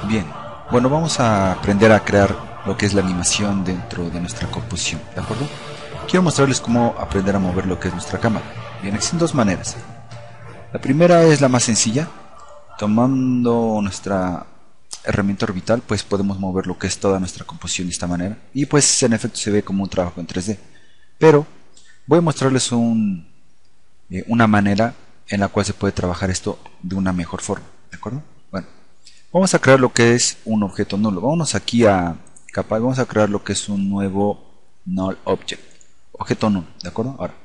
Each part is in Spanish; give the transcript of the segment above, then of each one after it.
Bien, bueno, vamos a aprender a crear lo que es la animación dentro de nuestra composición, ¿de acuerdo? Quiero mostrarles cómo aprender a mover lo que es nuestra cámara. Bien, existen dos maneras. La primera es la más sencilla. Tomando nuestra herramienta orbital, pues podemos mover lo que es toda nuestra composición de esta manera. Y pues en efecto se ve como un trabajo en 3D. Pero voy a mostrarles una manera en la cual se puede trabajar esto de una mejor forma, ¿de acuerdo? Bueno, vamos a crear lo que es un objeto nulo. Vámonos aquí a capa y vamos a crear lo que es un nuevo null object, objeto nulo, ¿de acuerdo? Ahora,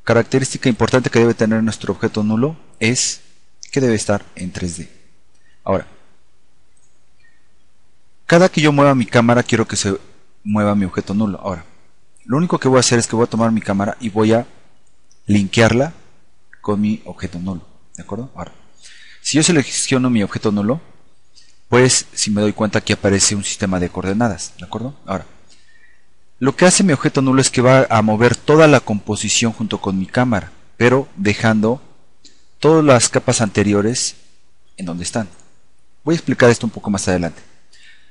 característica importante que debe tener nuestro objeto nulo es que debe estar en 3D. Ahora, cada que yo mueva mi cámara quiero que se mueva mi objeto nulo. Ahora, lo único que voy a hacer es que voy a tomar mi cámara y voy a linkearla con mi objeto nulo, ¿de acuerdo? Ahora, si yo selecciono mi objeto nulo, pues si me doy cuenta aquí aparece un sistema de coordenadas, ¿de acuerdo? Ahora, lo que hace mi objeto nulo es que va a mover toda la composición junto con mi cámara, pero dejando todas las capas anteriores en donde están. Voy a explicar esto un poco más adelante.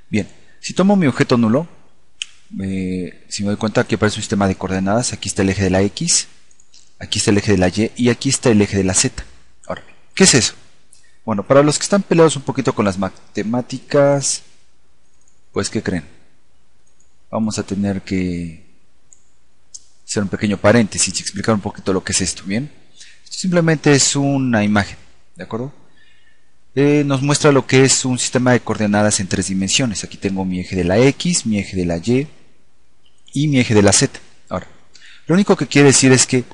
Bien, si tomo mi objeto nulo, si me doy cuenta que aparece un sistema de coordenadas, aquí está el eje de la X, aquí está el eje de la Y aquí está el eje de la Z. Ahora, ¿qué es eso? Bueno, para los que están peleados un poquito con las matemáticas, pues ¿qué creen? Vamos a tener que hacer un pequeño paréntesis y explicar un poquito lo que es esto, ¿bien? Esto simplemente es una imagen, ¿de acuerdo? Nos muestra lo que es un sistema de coordenadas en 3 dimensiones. Aquí tengo mi eje de la X, mi eje de la Y mi eje de la Z. Ahora, lo único que quiere decir es que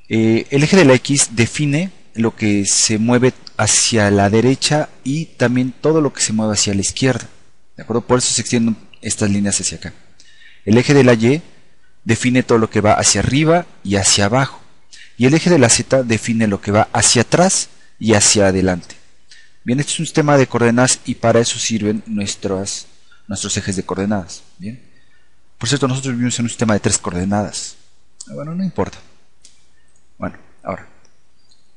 el eje de la X define lo que se mueve hacia la derecha y también todo lo que se mueve hacia la izquierda, ¿de acuerdo? Por eso se extienden estas líneas hacia acá. El eje de la Y define todo lo que va hacia arriba y hacia abajo. Y el eje de la Z define lo que va hacia atrás y hacia adelante. Bien, este es un sistema de coordenadas y para eso sirven nuestros ejes de coordenadas. Bien. Por cierto, nosotros vivimos en un sistema de 3 coordenadas. Bueno, no importa. Bueno, ahora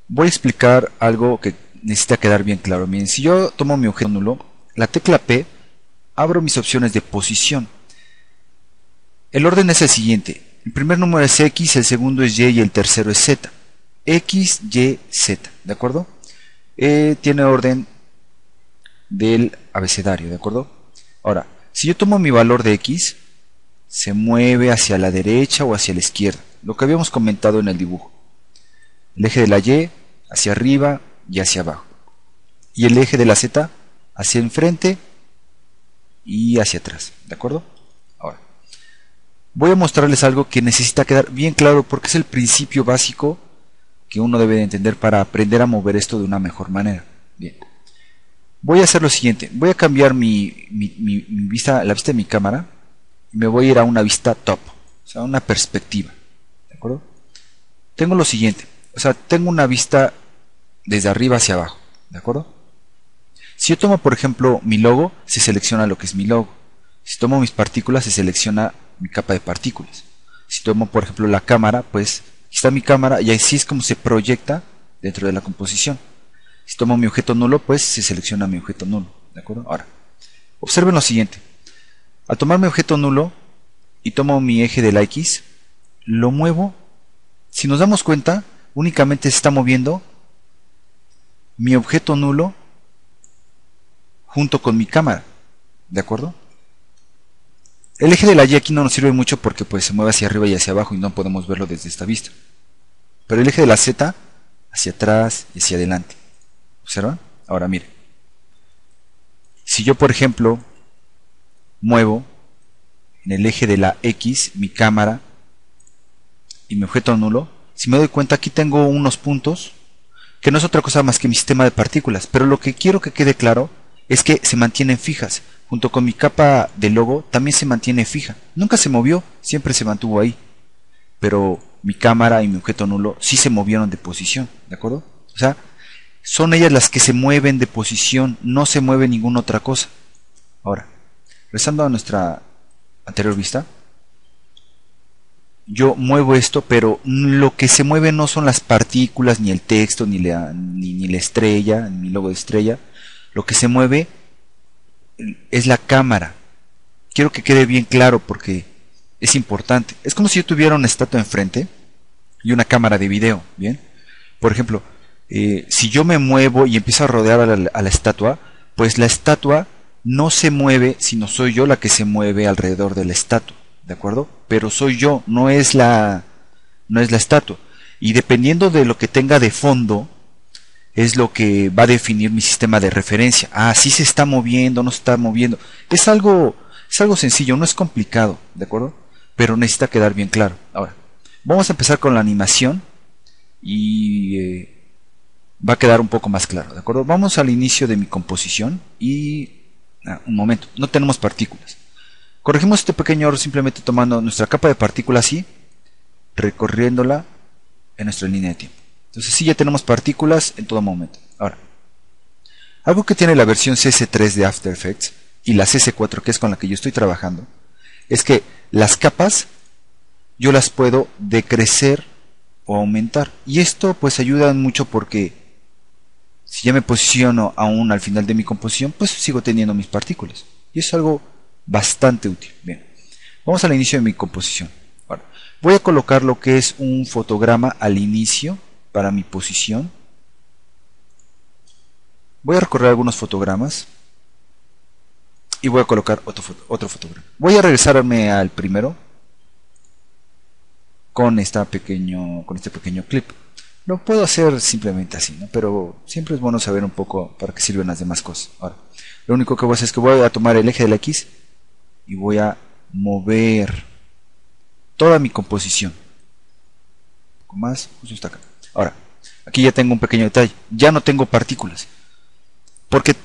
voy a explicar algo que necesita quedar bien claro. Bien, si yo tomo mi objeto nulo, la tecla P, abro mis opciones de posición. El orden es el siguiente. El primer número es X, el segundo es Y y el tercero es Z. X, Y, Z, ¿de acuerdo? Tiene orden del abecedario, ¿de acuerdo? Ahora, si yo tomo mi valor de X, se mueve hacia la derecha o hacia la izquierda, lo que habíamos comentado en el dibujo. El eje de la Y hacia arriba y hacia abajo. Y el eje de la Z hacia enfrente y hacia atrás, ¿de acuerdo? Ahora, voy a mostrarles algo que necesita quedar bien claro porque es el principio básico que uno debe de entender para aprender a mover esto de una mejor manera. Bien. Voy a hacer lo siguiente. Voy a cambiar mi vista, la vista de mi cámara y me voy a ir a una vista top, o sea, una perspectiva. ¿De acuerdo? Tengo lo siguiente. O sea, tengo una vista desde arriba hacia abajo. ¿De acuerdo? Si yo tomo, por ejemplo, mi logo, se selecciona lo que es mi logo. Si tomo mis partículas, se selecciona mi capa de partículas. Si tomo, por ejemplo, la cámara, pues aquí está mi cámara y así es como se proyecta dentro de la composición. Si tomo mi objeto nulo, pues se selecciona mi objeto nulo. ¿De acuerdo? Ahora, observen lo siguiente. Al tomar mi objeto nulo y tomo mi eje de la X, lo muevo. Si nos damos cuenta, únicamente se está moviendo mi objeto nulo junto con mi cámara. ¿De acuerdo? El eje de la Y aquí no nos sirve mucho porque pues se mueve hacia arriba y hacia abajo y no podemos verlo desde esta vista. Pero el eje de la Z hacia atrás y hacia adelante. ¿Observan? Ahora mire. Si yo por ejemplo muevo en el eje de la X mi cámara y mi objeto nulo, si me doy cuenta aquí tengo unos puntos que no es otra cosa más que mi sistema de partículas. Pero lo que quiero que quede claro es que se mantienen fijas. Junto con mi capa de logo también se mantiene fija. Nunca se movió, siempre se mantuvo ahí. Pero mi cámara y mi objeto nulo sí se movieron de posición, ¿de acuerdo? O sea, son ellas las que se mueven de posición, no se mueve ninguna otra cosa. Ahora, regresando a nuestra anterior vista, yo muevo esto, pero lo que se mueve no son las partículas, ni el texto, ni la estrella, ni mi logo de estrella. Lo que se mueve es la cámara. Quiero que quede bien claro porque es importante. Es como si yo tuviera una estatua enfrente y una cámara de video, ¿bien? Por ejemplo, si yo me muevo y empiezo a rodear a la estatua, pues la estatua no se mueve, sino soy yo la que se mueve alrededor de la estatua, ¿de acuerdo? Pero soy yo, no es la estatua. Y dependiendo de lo que tenga de fondo, es lo que va a definir mi sistema de referencia. Ah, sí se está moviendo, no se está moviendo. Es algo sencillo, no es complicado, ¿de acuerdo? Pero necesita quedar bien claro. Ahora, vamos a empezar con la animación y va a quedar un poco más claro, ¿de acuerdo? Vamos al inicio de mi composición y... un momento, no tenemos partículas. Corregimos este pequeño error simplemente tomando nuestra capa de partículas y recorriéndola en nuestra línea de tiempo. Entonces sí, ya tenemos partículas en todo momento. Ahora, algo que tiene la versión CS3 de After Effects y la CS4, que es con la que yo estoy trabajando, es que las capas yo las puedo decrecer o aumentar. Y esto pues ayuda mucho porque si ya me posiciono aún al final de mi composición, pues sigo teniendo mis partículas. Y es algo bastante útil. Bien, vamos al inicio de mi composición. Ahora, voy a colocar lo que es un fotograma al inicio para mi posición. Voy a recorrer algunos fotogramas y voy a colocar otro fotograma. Voy a regresarme al primero con este pequeño clip. Lo puedo hacer simplemente así, ¿no? Pero siempre es bueno saber un poco para qué sirven las demás cosas. Ahora, lo único que voy a hacer es que voy a tomar el eje de la X y voy a mover toda mi composición. Un poco más, justo hasta acá. Ahora, aquí ya tengo un pequeño detalle. Ya no tengo partículas. Porque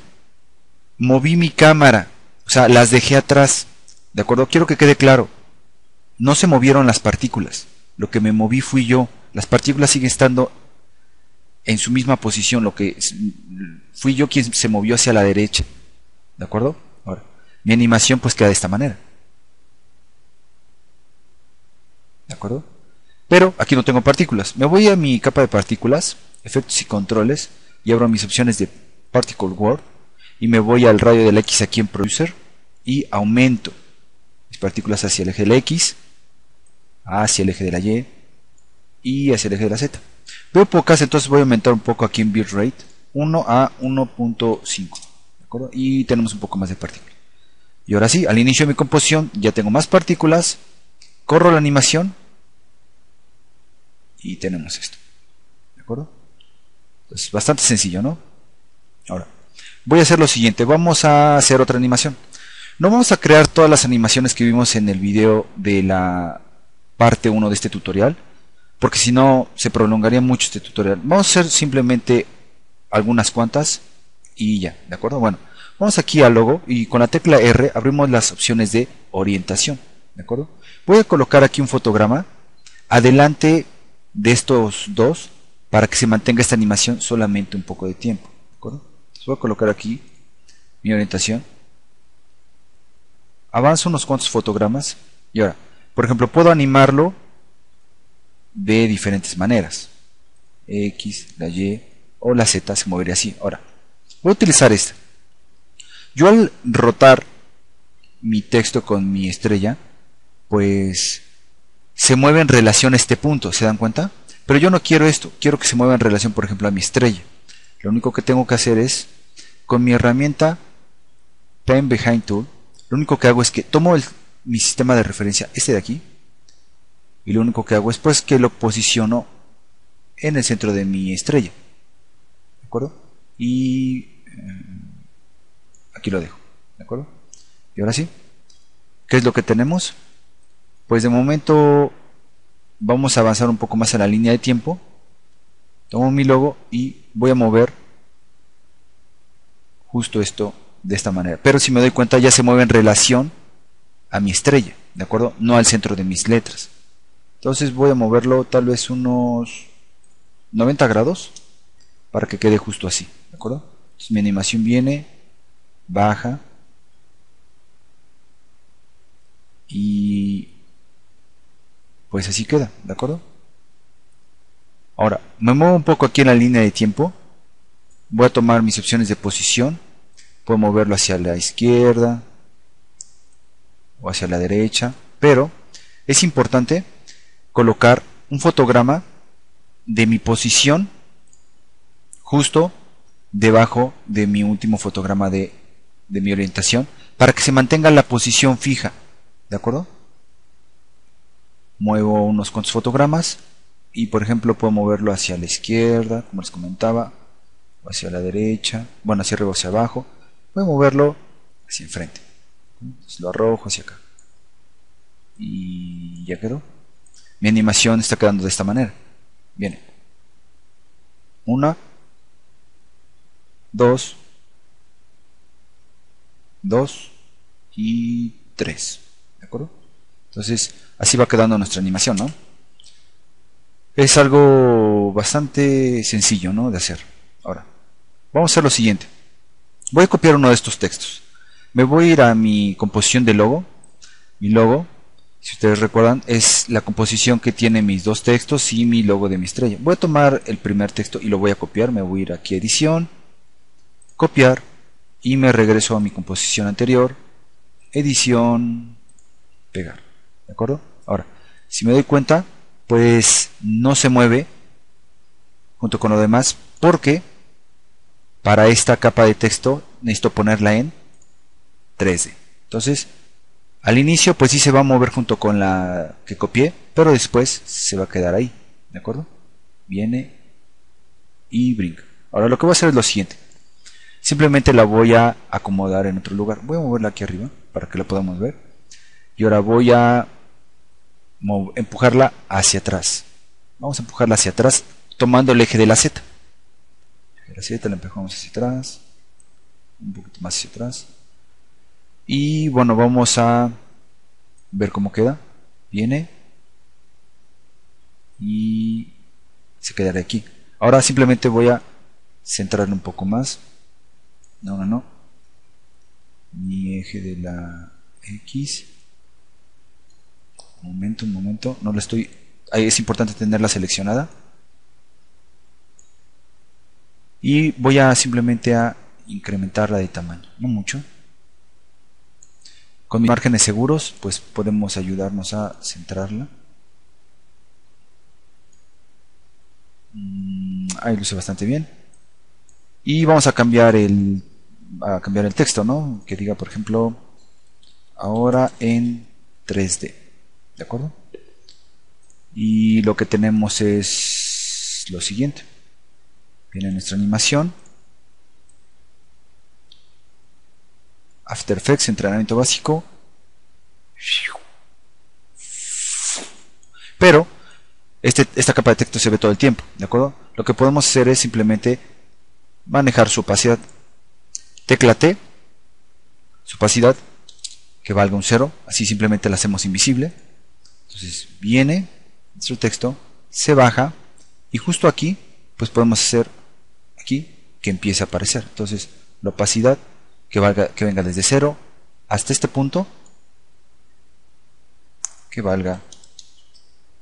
moví mi cámara. O sea, las dejé atrás. ¿De acuerdo? Quiero que quede claro. No se movieron las partículas. Lo que me moví fui yo. Las partículas siguen estando en su misma posición. Lo que fui yo quien se movió hacia la derecha. ¿De acuerdo? Ahora, mi animación pues queda de esta manera. ¿De acuerdo? Pero aquí no tengo partículas. Me voy a mi capa de partículas, efectos y controles, y abro mis opciones de Particle World, y me voy al radio de la X aquí en Producer, y aumento mis partículas hacia el eje de la X, hacia el eje de la Y, y hacia el eje de la Z. Veo pocas, entonces voy a aumentar un poco aquí en bitrate, 1 a 1.5, ¿de acuerdo? Y tenemos un poco más de partículas. Y ahora sí, al inicio de mi composición ya tengo más partículas, corro la animación, y tenemos esto, ¿de acuerdo? Entonces, bastante sencillo, ¿no? Ahora, voy a hacer lo siguiente, vamos a hacer otra animación. No vamos a crear todas las animaciones que vimos en el video de la parte 1 de este tutorial, porque si no se prolongaría mucho este tutorial. Vamos a hacer simplemente algunas cuantas y ya, ¿de acuerdo? Bueno, vamos aquí al logo y con la tecla R abrimos las opciones de orientación, ¿de acuerdo? Voy a colocar aquí un fotograma adelante de estos dos para que se mantenga esta animación solamente un poco de tiempo, ¿de acuerdo? Entonces voy a colocar aquí mi orientación, avanzo unos cuantos fotogramas y ahora, por ejemplo, puedo animarlo de diferentes maneras. X, la Y o la Z se movería así. Ahora, voy a utilizar esta. Yo al rotar mi texto con mi estrella, pues se mueve en relación a este punto, ¿se dan cuenta? Pero yo no quiero esto, quiero que se mueva en relación, por ejemplo, a mi estrella. Lo único que tengo que hacer es, con mi herramienta Pen Behind Tool, lo único que hago es que tomo mi sistema de referencia, este de aquí, y lo único que hago es pues que lo posiciono en el centro de mi estrella, ¿de acuerdo? Y aquí lo dejo, ¿de acuerdo? Y ahora sí, ¿qué es lo que tenemos? Pues de momento vamos a avanzar un poco más en la línea de tiempo. Tomo mi logo y voy a mover justo esto de esta manera. Pero si me doy cuenta ya se mueve en relación a mi estrella, ¿de acuerdo? No al centro de mis letras. Entonces voy a moverlo tal vez unos 90 grados para que quede justo así, ¿de acuerdo? Entonces mi animación viene, baja y pues así queda, ¿de acuerdo? Ahora, me muevo un poco aquí en la línea de tiempo. Voy a tomar mis opciones de posición puedo moverlo hacia la izquierda o hacia la derecha, pero es importante colocar un fotograma de mi posición justo debajo de mi último fotograma de mi orientación, para que se mantenga la posición fija, ¿de acuerdo? Muevo unos cuantos fotogramas y por ejemplo puedo moverlo hacia la izquierda, como les comentaba, o hacia la derecha, bueno, hacia arriba o hacia abajo. Puedo moverlo hacia enfrente, entonces lo arrojo hacia acá y ya quedó. Mi animación está quedando de esta manera. Viene 1, 2, 2 y 3, ¿de acuerdo? Entonces así va quedando nuestra animación, ¿no? Es algo bastante sencillo, ¿no?, de hacer. Ahora, vamos a hacer lo siguiente. Voy a copiar uno de estos textos. Me voy a ir a mi composición de logo. Mi logo, si ustedes recuerdan, es la composición que tiene mis dos textos y mi logo de mi estrella. Voy a tomar el primer texto y lo voy a copiar. Me voy a ir aquí a edición, copiar, y me regreso a mi composición anterior, edición, pegar, ¿de acuerdo? Ahora, si me doy cuenta, pues no se mueve junto con lo demás, porque para esta capa de texto necesito ponerla en 3D. Entonces, al inicio pues sí se va a mover junto con la que copié, pero después se va a quedar ahí, ¿de acuerdo? Viene y brinca. Ahora lo que voy a hacer es lo siguiente. Simplemente la voy a acomodar en otro lugar. Voy a moverla aquí arriba para que la podamos ver. Y ahora voy a empujarla hacia atrás. Vamos a empujarla hacia atrás tomando el eje de la Z. La Z la empujamos hacia atrás. Un poquito más hacia atrás. Y bueno, vamos a ver cómo queda. Viene. Y se quedará aquí. Ahora simplemente voy a centrarlo un poco más. No. Mi eje de la X. Un momento. No la estoy. Ahí es importante tenerla seleccionada. Y voy a simplemente a incrementarla de tamaño. No mucho. Con mis márgenes seguros, pues podemos ayudarnos a centrarla. Ahí luce bastante bien. Y vamos a cambiar el texto, ¿no? Que diga, por ejemplo, ahora en 3D. ¿De acuerdo? Y lo que tenemos es lo siguiente. Viene nuestra animación. After Effects, entrenamiento básico. Pero esta capa de texto se ve todo el tiempo, ¿de acuerdo? Lo que podemos hacer es simplemente manejar su opacidad. Tecla T, su opacidad, que valga un 0, así simplemente la hacemos invisible. Entonces viene nuestro texto, se baja y justo aquí pues podemos hacer aquí que empiece a aparecer. Entonces la opacidad que venga desde 0 hasta este punto, que valga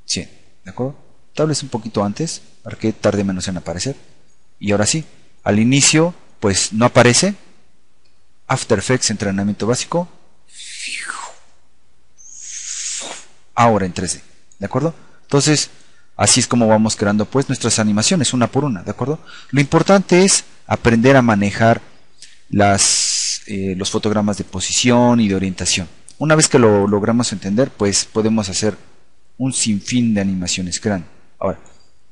100, ¿de acuerdo? Tal vez un poquito antes para que tarde menos en aparecer. Y ahora sí, al inicio pues no aparece. After Effects, entrenamiento básico, ahora en 3D, ¿de acuerdo? Entonces así es como vamos creando pues nuestras animaciones una por una, ¿de acuerdo? Lo importante es aprender a manejar los fotogramas de posición y de orientación. Una vez que lo logramos entender, pues podemos hacer un sinfín de animaciones que dan. Ahora,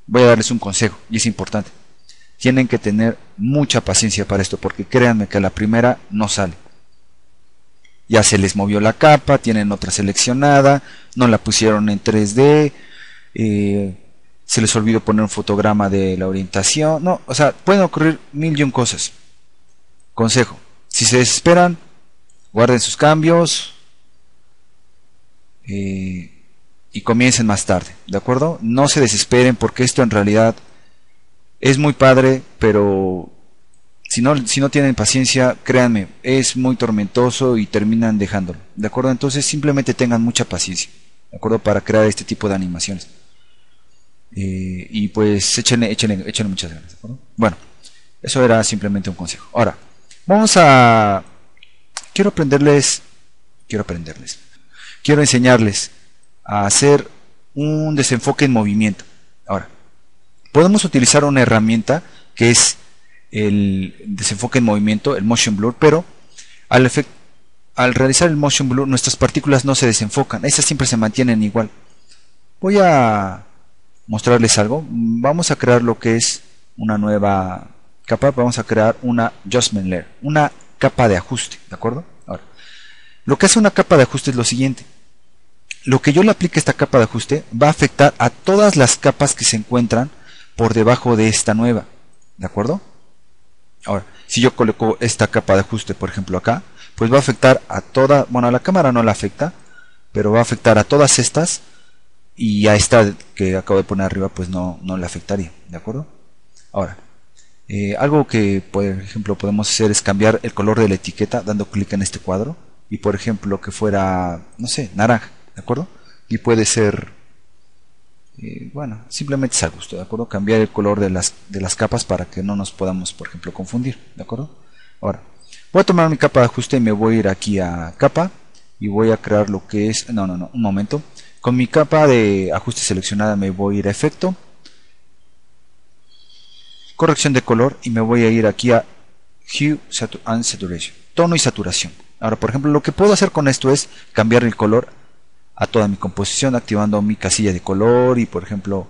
voy a darles un consejo y es importante. Tienen que tener mucha paciencia para esto, porque créanme que a la primera no sale. Ya se les movió la capa, tienen otra seleccionada, no la pusieron en 3D, se les olvidó poner un fotograma de la orientación. No, o sea, pueden ocurrir mil y un cosas. Consejo, si se desesperan, guarden sus cambios y comiencen más tarde, ¿de acuerdo? No se desesperen, porque esto en realidad es muy padre, pero si no tienen paciencia, créanme, es muy tormentoso y terminan dejándolo, ¿de acuerdo? Entonces simplemente tengan mucha paciencia, ¿de acuerdo? Para crear este tipo de animaciones. Y pues échenle muchas ganas, ¿de acuerdo? Bueno, eso era simplemente un consejo. Ahora, Vamos a... Quiero enseñarles a hacer un desenfoque en movimiento. Ahora, podemos utilizar una herramienta que es el desenfoque en movimiento, el motion blur, pero al realizar el motion blur nuestras partículas no se desenfocan, esas siempre se mantienen igual. Voy a mostrarles algo. Vamos a crear lo que es una nueva capa. Vamos a crear una adjustment layer, una capa de ajuste, ¿de acuerdo? Ahora, lo que hace una capa de ajuste es lo siguiente. Lo que yo le aplique a esta capa de ajuste va a afectar a todas las capas que se encuentran por debajo de esta nueva, ¿de acuerdo? Ahora, si yo coloco esta capa de ajuste, por ejemplo acá, pues va a afectar a toda, bueno, a la cámara no la afecta, pero va a afectar a todas estas, y a esta que acabo de poner arriba pues no le afectaría, ¿de acuerdo? Ahora, algo que por ejemplo podemos hacer es cambiar el color de la etiqueta dando clic en este cuadro, y por ejemplo que fuera, no sé, naranja, ¿de acuerdo? Y puede ser, bueno, simplemente es a gusto, ¿de acuerdo? Cambiar el color de las capas para que no nos podamos, por ejemplo, confundir, ¿de acuerdo? Ahora, voy a tomar mi capa de ajuste y me voy a ir aquí a capa y voy a crear lo que es, un momento. Con mi capa de ajuste seleccionada me voy a ir a efecto, corrección de color, y me voy a ir aquí a Hue and Saturation, tono y saturación. Ahora, por ejemplo, lo que puedo hacer con esto es cambiar el color a toda mi composición activando mi casilla de color, y por ejemplo,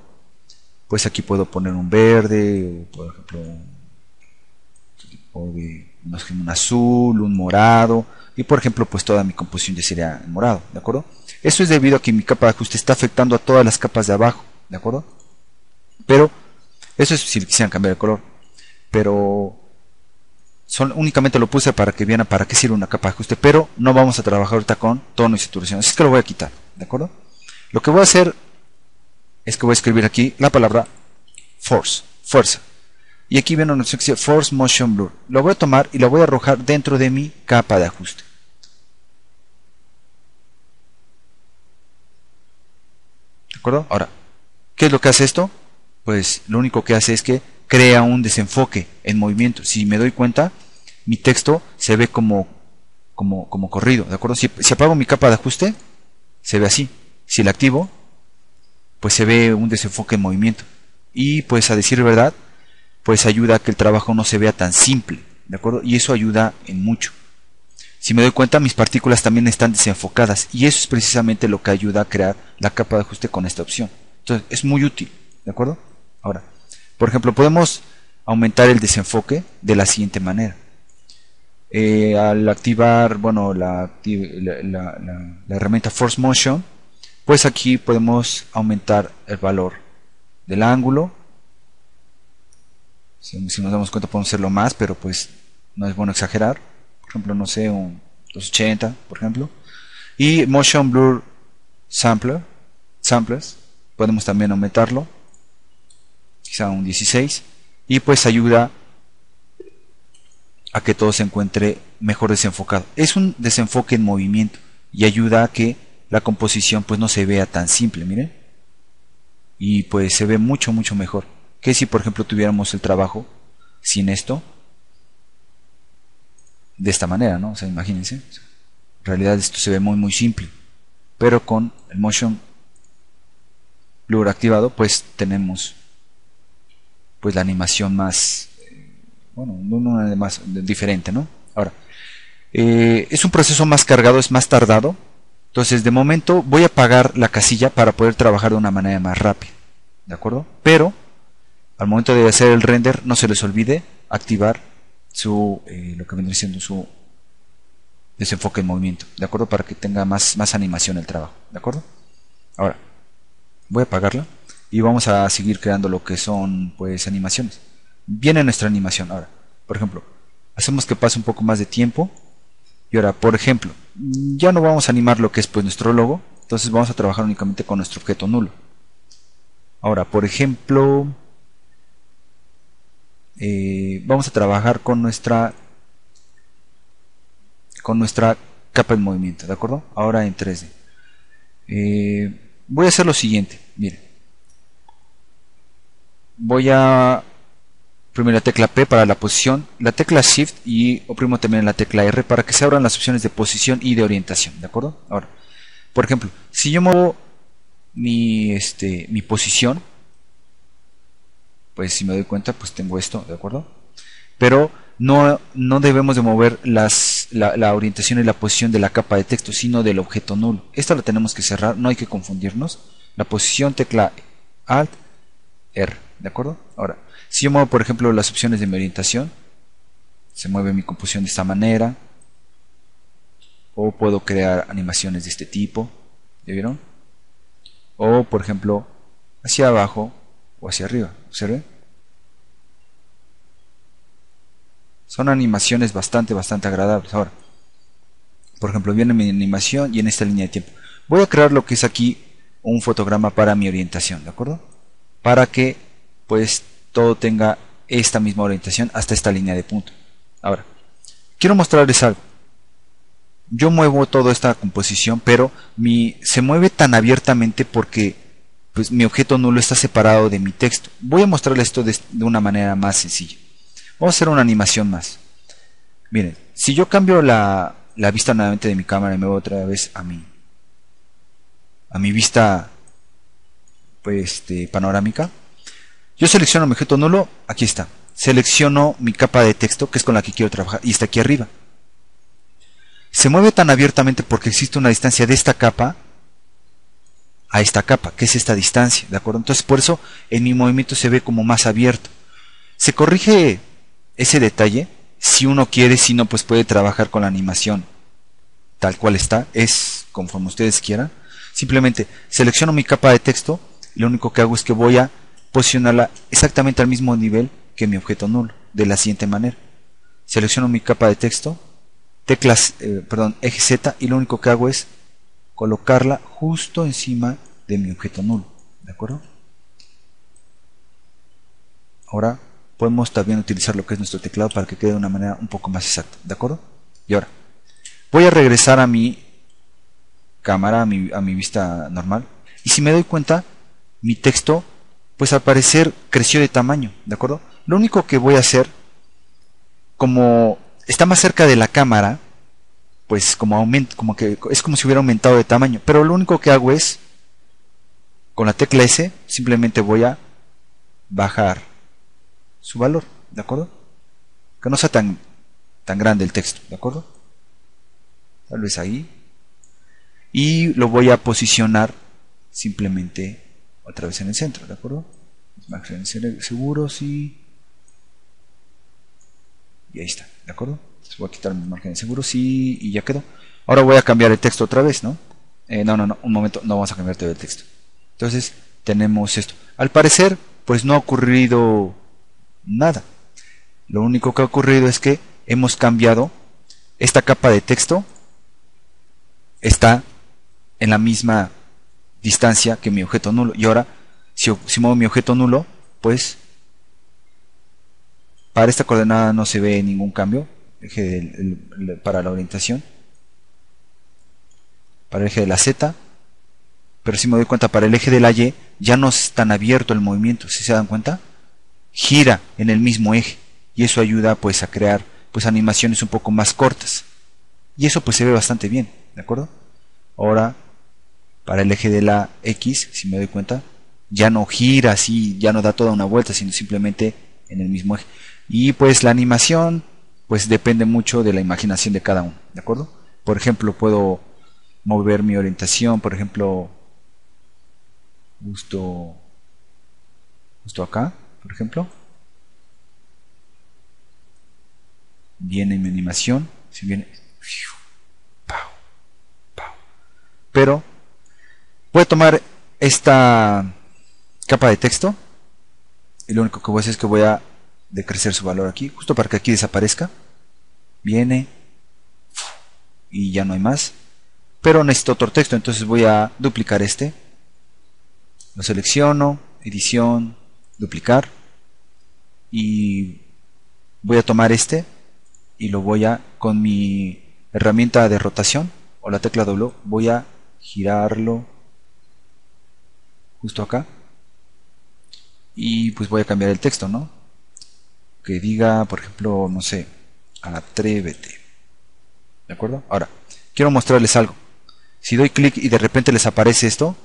pues aquí puedo poner un verde, o por ejemplo un azul, un morado, y por ejemplo pues toda mi composición ya sería en morado, ¿de acuerdo? Eso es debido a que mi capa de ajuste está afectando a todas las capas de abajo, ¿de acuerdo? Pero eso es si quisieran cambiar el color, pero únicamente lo puse para que vieran para qué sirve una capa de ajuste, pero no vamos a trabajar ahorita con tono y saturación, así que lo voy a quitar, ¿de acuerdo? Lo que voy a hacer es que voy a escribir aquí la palabra force, fuerza, y aquí viene una opción que dice Force Motion Blur. Lo voy a tomar y lo voy a arrojar dentro de mi capa de ajuste. ¿De acuerdo? Ahora, ¿qué es lo que hace esto? Pues lo único que hace es que crea un desenfoque en movimiento. Si me doy cuenta, mi texto se ve como corrido, ¿de acuerdo? Si apago mi capa de ajuste, se ve así. Si la activo, pues se ve un desenfoque en movimiento. Y pues a decir verdad, pues ayuda a que el trabajo no se vea tan simple, ¿de acuerdo? Y eso ayuda en mucho. Si me doy cuenta, mis partículas también están desenfocadas, y eso es precisamente lo que ayuda a crear la capa de ajuste con esta opción. Entonces, es muy útil, ¿de acuerdo? Ahora, por ejemplo, podemos aumentar el desenfoque de la siguiente manera. Al activar, bueno, la herramienta Force Motion, pues aquí podemos aumentar el valor del ángulo. Si nos damos cuenta podemos hacerlo más, pero pues no es bueno exagerar. Por ejemplo, no sé, un 280, por ejemplo. Y Motion Blur Samplers, podemos también aumentarlo, quizá un 16. Y pues ayuda a que todo se encuentre mejor desenfocado. Es un desenfoque en movimiento y ayuda a que la composición pues no se vea tan simple, miren. Y pues se ve mucho mejor que si por ejemplo tuviéramos el trabajo sin esto, de esta manera, ¿no? O sea, imagínense, en realidad esto se ve muy simple, pero con el Motion Blur activado pues tenemos pues la animación más, bueno, una más diferente, ¿no? Ahora, es un proceso más cargado, es más tardado, entonces de momento voy a apagar la casilla para poder trabajar de una manera más rápida, ¿de acuerdo? Pero al momento de hacer el render no se les olvide activar lo que vendría siendo su desenfoque en movimiento, ¿de acuerdo? Para que tenga más animación el trabajo, ¿de acuerdo? Ahora, voy a apagarla y vamos a seguir creando lo que son pues animaciones. Viene nuestra animación. Ahora, por ejemplo, hacemos que pase un poco más de tiempo y ahora, por ejemplo, ya no vamos a animar lo que es pues nuestro logo, entonces vamos a trabajar únicamente con nuestro objeto nulo. Ahora, por ejemplo, vamos a trabajar con nuestra capa en movimiento, ¿de acuerdo? Ahora en 3D. Voy a hacer lo siguiente, miren. Voy a oprimo la tecla P para la posición, la tecla Shift y oprimo también la tecla R para que se abran las opciones de posición y de orientación, ¿de acuerdo? Ahora, por ejemplo, si yo muevo mi posición, pues si me doy cuenta, pues tengo esto, ¿de acuerdo? Pero no debemos de mover la orientación y la posición de la capa de texto, sino del objeto nulo. Esta la tenemos que cerrar, no hay que confundirnos. La posición, tecla Alt, R, ¿de acuerdo? Ahora, si yo muevo, por ejemplo, las opciones de mi orientación, se mueve mi composición de esta manera, o puedo crear animaciones de este tipo, ¿ya vieron? O, por ejemplo, hacia abajo o hacia arriba, ¿observen? Son animaciones bastante agradables. Ahora, por ejemplo, viene mi animación y en esta línea de tiempo. Voy a crear lo que es aquí un fotograma para mi orientación, ¿de acuerdo? Para que pues todo tenga esta misma orientación hasta esta línea de punto. Ahora, quiero mostrarles algo. Yo muevo toda esta composición, pero se mueve tan abiertamente porque pues, mi objeto nulo está separado de mi texto. Voy a mostrarles esto de una manera más sencilla. Vamos a hacer una animación más. Miren, si yo cambio la vista nuevamente de mi cámara y me voy otra vez a mi vista pues, panorámica, yo selecciono mi objeto nulo, aquí está. Selecciono mi capa de texto, que es con la que quiero trabajar, y está aquí arriba. Se mueve tan abiertamente porque existe una distancia de esta capa a esta capa, que es esta distancia, ¿de acuerdo? Entonces por eso en mi movimiento se ve como más abierto. Se corrige ese detalle si uno quiere, si no pues puede trabajar con la animación tal cual está, es conforme ustedes quieran. Simplemente selecciono mi capa de texto y lo único que hago es que voy a posicionarla exactamente al mismo nivel que mi objeto nulo, de la siguiente manera. Selecciono mi capa de texto, eje Z, y lo único que hago es colocarla justo encima de mi objeto nulo, ¿de acuerdo? Ahora podemos también utilizar lo que es nuestro teclado para que quede de una manera un poco más exacta, ¿de acuerdo? Y ahora voy a regresar a mi cámara, a mi vista normal, y si me doy cuenta, mi texto pues al parecer creció de tamaño, ¿de acuerdo? Lo único que voy a hacer, como está más cerca de la cámara, pues como que es como si hubiera aumentado de tamaño, pero lo único que hago es con la tecla S simplemente voy a bajar su valor, ¿de acuerdo? Que no sea tan grande el texto, ¿de acuerdo? Tal vez ahí, y lo voy a posicionar simplemente otra vez en el centro, ¿de acuerdo? Márgenes seguros y ahí está, ¿de acuerdo? Entonces voy a quitar mis márgenes seguros y ya quedó. Ahora voy a cambiar el texto otra vez, ¿no? No, un momento, no vamos a cambiar todo el texto. Entonces tenemos esto. Al parecer, pues no ha ocurrido nada. Lo único que ha ocurrido es que hemos cambiado esta capa de texto, está en la misma distancia que mi objeto nulo, y ahora si muevo mi objeto nulo, pues para esta coordenada no se ve ningún cambio, para la orientación, para el eje de la Z, pero si me doy cuenta para el eje de la Y ya no es tan abierto el movimiento, si se dan cuenta, gira en el mismo eje, y eso ayuda pues a crear pues animaciones un poco más cortas, y eso pues se ve bastante bien, ¿de acuerdo? Ahora para el eje de la X, si me doy cuenta, ya no gira así, ya no da toda una vuelta, sino simplemente en el mismo eje. Y pues la animación pues depende mucho de la imaginación de cada uno, ¿de acuerdo? Por ejemplo, puedo mover mi orientación, por ejemplo, justo acá, por ejemplo. Viene mi animación, si viene, pero voy a tomar esta capa de texto y lo único que voy a hacer es que voy a decrecer su valor aquí, justo para que aquí desaparezca. Viene y ya no hay más, pero necesito otro texto, entonces voy a duplicar este, lo selecciono, edición, duplicar, y voy a tomar este y lo voy a, con mi herramienta de rotación o la tecla W, voy a girarlo justo acá y pues voy a cambiar el texto, ¿no? que diga, por ejemplo, no sé, atrévete. ¿De acuerdo? Ahora, quiero mostrarles algo. Si doy clic y de repente les aparece esto,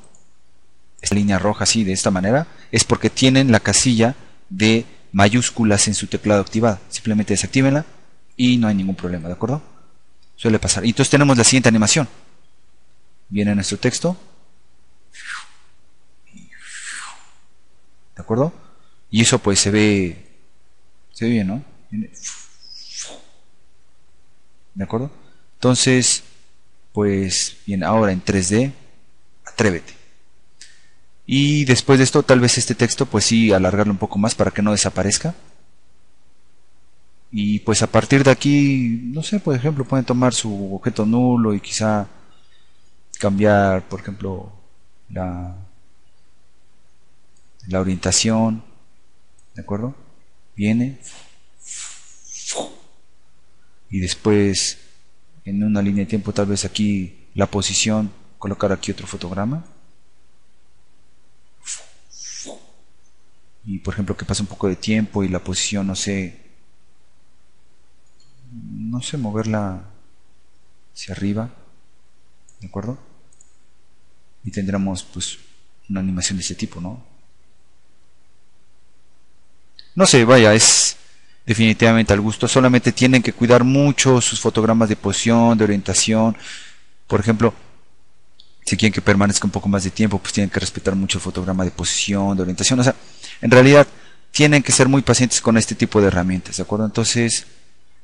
esta línea roja así, de esta manera, es porque tienen la casilla de mayúsculas en su teclado activada. Simplemente desactívenla y no hay ningún problema, ¿de acuerdo? Suele pasar. Y entonces tenemos la siguiente animación. Viene nuestro texto. ¿De acuerdo? Y eso pues se ve bien, ¿no? ¿De acuerdo? Entonces, pues bien, ahora en 3D, atrévete. Y después de esto, tal vez este texto, pues sí, alargarlo un poco más para que no desaparezca. Y pues a partir de aquí, no sé, por ejemplo, pueden tomar su objeto nulo y quizá cambiar, por ejemplo, la orientación. ¿De acuerdo? Viene. Y después, en una línea de tiempo, tal vez aquí la posición, colocar aquí otro fotograma. Y por ejemplo que pase un poco de tiempo y la posición, no sé, moverla hacia arriba. ¿De acuerdo? Y tendremos pues una animación de ese tipo, ¿no? No sé, vaya, es definitivamente al gusto. Solamente tienen que cuidar mucho sus fotogramas de posición, de orientación. Por ejemplo, si quieren que permanezca un poco más de tiempo, pues tienen que respetar mucho el fotograma de posición, de orientación. O sea, en realidad tienen que ser muy pacientes con este tipo de herramientas, ¿de acuerdo? Entonces,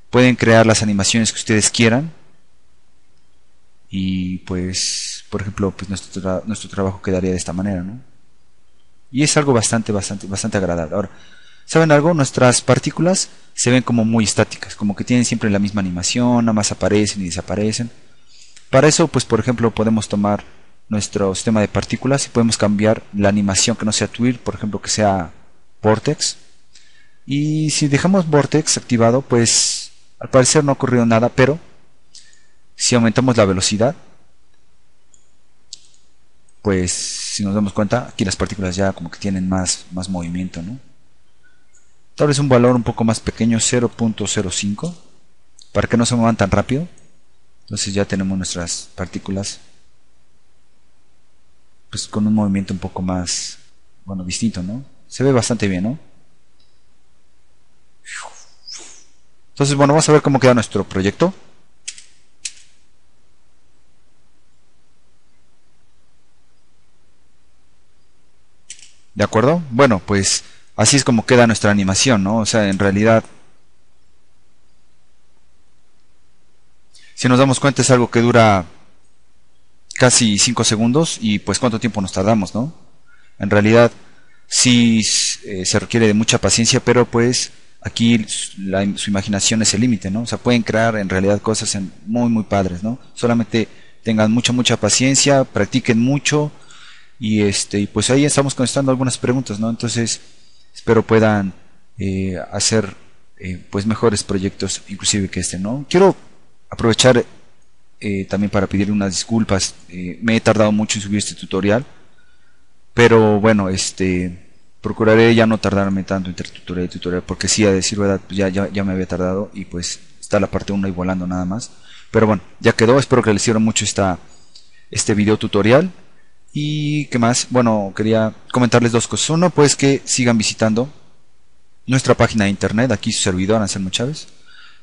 pueden crear las animaciones que ustedes quieran. Y pues, por ejemplo, pues nuestro trabajo quedaría de esta manera, ¿no? Y es algo bastante agradable. Ahora, ¿saben algo? Nuestras partículas se ven como muy estáticas, como que tienen siempre la misma animación, nada más aparecen y desaparecen. Para eso, pues por ejemplo, podemos tomar nuestro sistema de partículas y podemos cambiar la animación que no sea Twirl, por ejemplo, que sea Vortex. Y si dejamos Vortex activado, pues al parecer no ha ocurrido nada, pero si aumentamos la velocidad, pues si nos damos cuenta, aquí las partículas ya como que tienen más movimiento, ¿no? Tal vez un valor un poco más pequeño, 0.05, para que no se muevan tan rápido. Entonces ya tenemos nuestras partículas pues con un movimiento un poco más, bueno, distinto, ¿no? Se ve bastante bien, ¿no? Entonces, bueno, vamos a ver cómo queda nuestro proyecto. ¿De acuerdo? Bueno, pues así es como queda nuestra animación, ¿no? O sea, en realidad, si nos damos cuenta, es algo que dura casi 5 segundos y pues cuánto tiempo nos tardamos, ¿no? En realidad sí se requiere de mucha paciencia, pero pues aquí su imaginación es el límite, ¿no? O sea, pueden crear en realidad cosas muy padres, ¿no? Solamente tengan mucha paciencia, practiquen mucho y pues ahí estamos contestando algunas preguntas, ¿no? Entonces espero puedan hacer pues mejores proyectos inclusive que este, ¿no? Quiero aprovechar también para pedir unas disculpas. Me he tardado mucho en subir este tutorial, pero bueno, procuraré ya no tardarme tanto entre tutorial y tutorial, porque sí, a decir verdad, pues ya me había tardado y pues está la parte 1 ahí volando nada más. Pero bueno, ya quedó. Espero que les sirva mucho este video tutorial. Y qué más, bueno, quería comentarles dos cosas. Uno, pues que sigan visitando nuestra página de internet, aquí su servidor Anselmo Chávez,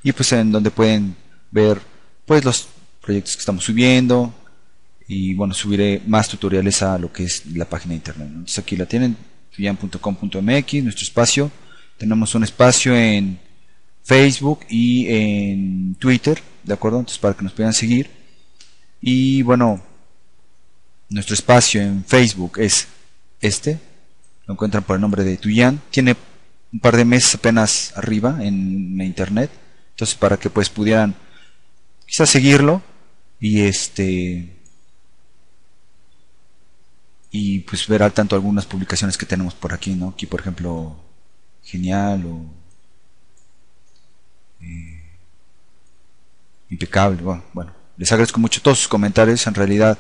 y pues en donde pueden ver pues los proyectos que estamos subiendo. Y bueno, subiré más tutoriales a lo que es la página de internet, ¿no? Entonces aquí la tienen, fiyan.com.mx, nuestro espacio. Tenemos un espacio en Facebook y en Twitter, ¿de acuerdo? Entonces para que nos puedan seguir. Y bueno, nuestro espacio en Facebook es lo encuentran por el nombre de Tuyan. Tiene un par de meses apenas arriba en internet, entonces para que pues pudieran quizás seguirlo y pues ver al tanto algunas publicaciones que tenemos por aquí, ¿no? Aquí por ejemplo Genial o Impecable. Bueno, les agradezco mucho todos sus comentarios. En realidad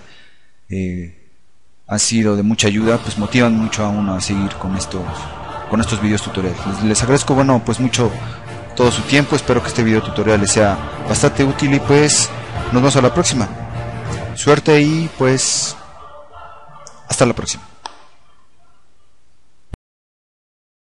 han sido de mucha ayuda, pues motivan mucho a uno a seguir con estos con estos videos tutoriales. Les agradezco, bueno, pues mucho todo su tiempo. Espero que este video tutorial les sea bastante útil y pues nos vemos a la próxima. Suerte y pues hasta la próxima.